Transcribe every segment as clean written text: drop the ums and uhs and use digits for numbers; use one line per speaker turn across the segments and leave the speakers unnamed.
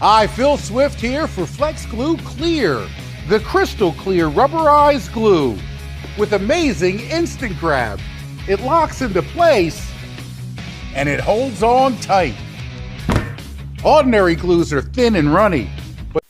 Hi, Phil Swift here for Flex Glue Clear, the crystal clear rubberized glue with amazing instant grab. It locks into place and it holds on tight. Ordinary glues are thin and runny, but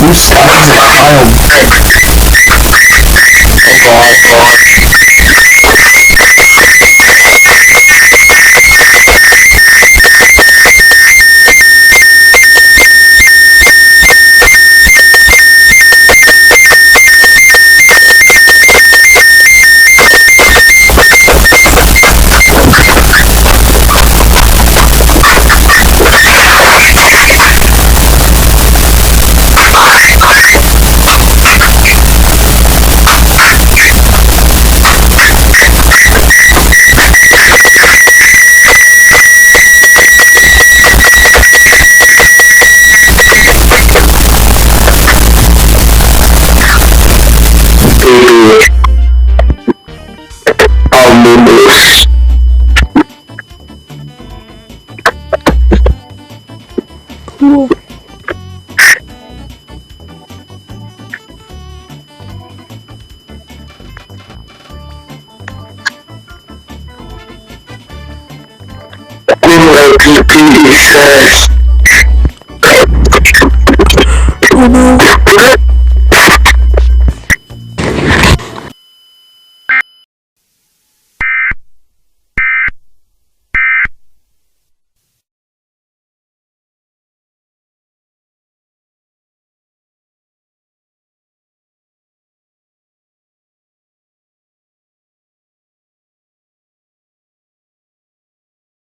whose side is it? Cool. PP says